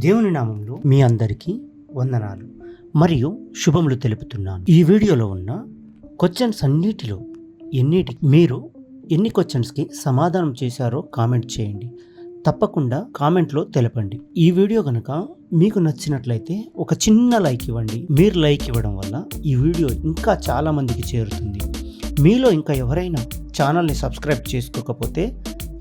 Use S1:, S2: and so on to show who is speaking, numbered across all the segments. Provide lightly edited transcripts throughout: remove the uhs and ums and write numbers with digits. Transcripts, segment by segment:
S1: దేవుని నామంలో మీ అందరికీ వందనాలు మరియు శుభములు తెలుపుతున్నాను. ఈ వీడియోలో ఉన్న క్వశ్చన్స్ అన్నిటిలో మీరు ఎన్ని క్వశ్చన్స్కి సమాధానం చేశారో కామెంట్ చేయండి. తప్పకుండా కామెంట్లో తెలపండి. ఈ వీడియో కనుక మీకు నచ్చినట్లయితే ఒక చిన్న లైక్ ఇవ్వండి. మీరు లైక్ ఇవ్వడం వల్ల ఈ వీడియో ఇంకా చాలా మందికి చేరుతుంది. మీలో ఇంకా ఎవరైనా ఛానల్ని సబ్స్క్రైబ్ చేసుకోకపోతే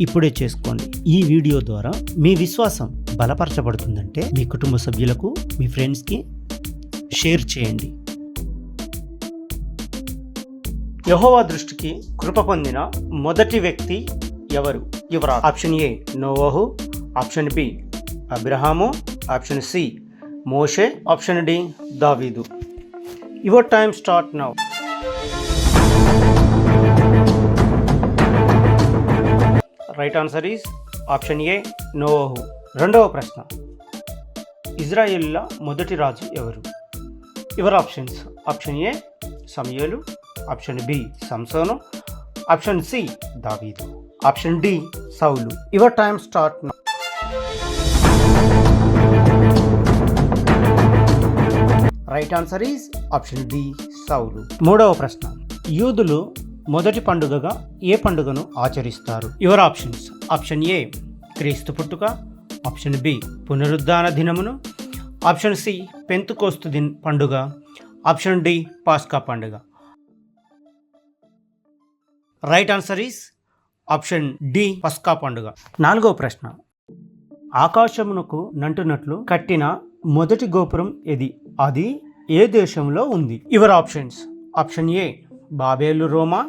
S1: ఇప్పుడే చేసుకోండి. ఈ వీడియో ద్వారా మీ విశ్వాసం బలపరచబడుతుందంటే మీ కుటుంబ సభ్యులకు, మీ ఫ్రెండ్స్కి షేర్ చేయండి. యెహోవా దృష్టికి కృప పొందిన మొదటి వ్యక్తి ఎవరు? ఆప్షన్ ఏ నోవహు, ఆప్షన్ బి అబ్రహాము, ఆప్షన్ సి మోషే, ఆప్షన్ డి దావీదు. Your time start now. Right answer is option A నోవహు. రెండవ ప్రశ్న, ఇజ్రాయేలుల మొదటి రాజు ఎవరు? యువర్ ఆప్షన్స్: ఆప్షన్ ఏ సమూయేలు, ఆప్షన్ బి సంసోను, ఆప్షన్ సి దావీదు, ఆప్షన్ డి సౌలు. Your time start now. Right answer is option D సౌలు. మూడవ ప్రశ్న, యూదులు మొదటి పండుగగా ఏ పండుగను ఆచరిస్తారు? యువర్ ఆప్షన్స్: ఆప్షన్ ఏ క్రీస్తు పుట్టుక, ఆప్షన్ బి పునరుద్ధాన దినమును, ఆప్షన్ సి పెంతుకోస్తు పండుగ, ఆప్షన్ డి పాస్కా పండుగ. Right answer is option D పస్కా పండుగ. నాలుగవ ప్రశ్న, ఆకాశమునకు నంటునట్లు కట్టిన మొదటి గోపురం ఏది? అది ఏ దేశంలో ఉంది? యువర్ ఆప్షన్స్: ఆప్షన్ ఏ బాబేలు రోమా,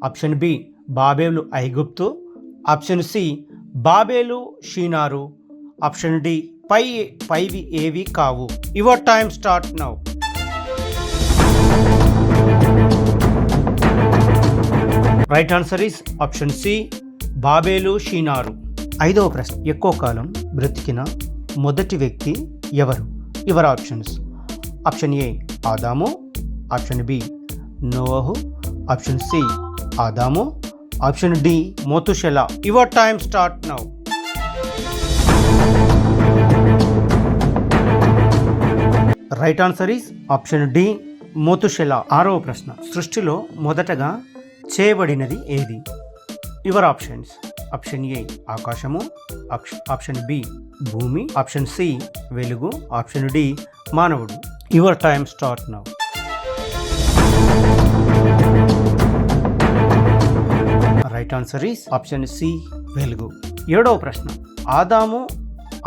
S1: ఆప్షన్ బి బాబేలు ఐగుప్తు, ఆప్షన్ సి బాబేలు షీనారు, ఆప్షన్ డి పైవి ఏవి కావు. Your time start now. Right answer is option C బాబేలు షీనారు. ఐదవ ప్రశ్న, ఎక్కువ కాలం బ్రతికిన మొదటి వ్యక్తి ఎవరు? యువర్ ఆప్షన్స్: ఆప్షన్ ఏ ఆదాము, ఆప్షన్ బి నోవహు, ఆప్షన్ సి ఆదాము, ఆప్షన్ డి మోతుషెలా. Your time start now. Right answer is option D మోతుషెలా. ఆరవ ప్రశ్న, సృష్టిలో మొదటగా చేయబడినది ఏది? యువర్ ఆప్షన్స్: ఆప్షన్ ఏ ఆకాశము, ఆప్షన్ బి భూమి, ఆప్షన్ సి వెలుగు, ఆప్షన్ డి మానవుడు. Your time start now. Right answer is option C వెలుగు. ఏడవ ప్రశ్న, ఆదాము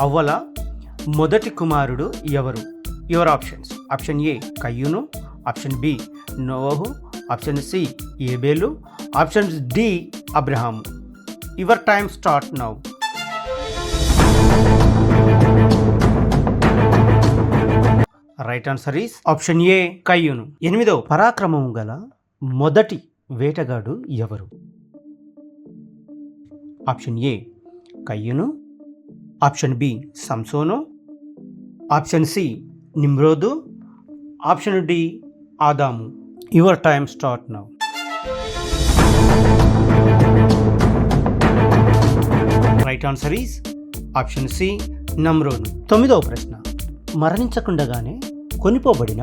S1: అవ్వల మొదటి కుమారుడు ఎవరు? యువర్ ఆప్షన్స్: ఆప్షన్ ఏ కయ్యూను, ఆప్షన్ బి నోవహు, ఆప్షన్ సి ఏబేలు, ఆప్షన్ డి అబ్రహాము. Your time start now. Right answer is option A కయ్యూను. ఎనిమిదవ, పరాక్రమము గల మొదటి వేటగాడు ఎవరు? ఆప్షన్ ఏ కయ్యూను, ఆప్షన్ బి సంసోను, ఆప్షన్ సి నిమ్రోదు, ఆప్షన్ డి ఆదాము. Your time start now. Right answer is option C నమ్రోదు. తొమ్మిదవ ప్రశ్న, మరణించకుండగానే కొనిపోబడిన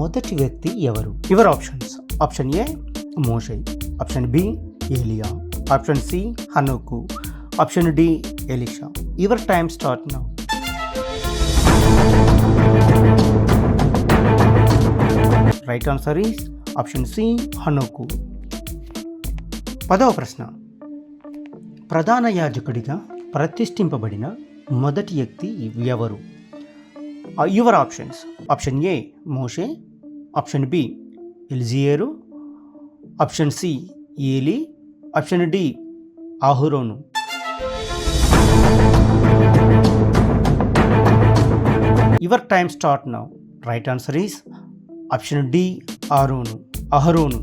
S1: మొదటి వ్యక్తి ఎవరు? యువర్ ఆప్షన్స్: ఆప్షన్ ఏ మోషే, ఆప్షన్ బి ఏలియా, ఆప్షన్ సి హనోకు, ఆప్షన్ డి ఎలీషా. Your time start now. Right answer is option C హనోకు. పదవ ప్రశ్న, ప్రధాన యాజకుడిగా ప్రతిష్ఠింపబడిన మొదటి వ్యక్తి ఎవరు? యువర్ ఆప్షన్స్: ఆప్షన్ ఏ మోషే, ఆప్షన్ బి ఎల్జియేరు, ఆప్షన్ సి ఏలి, ఆప్షన్ డి ఆహురోను. Your time start now. Right answer is option D అహరోను.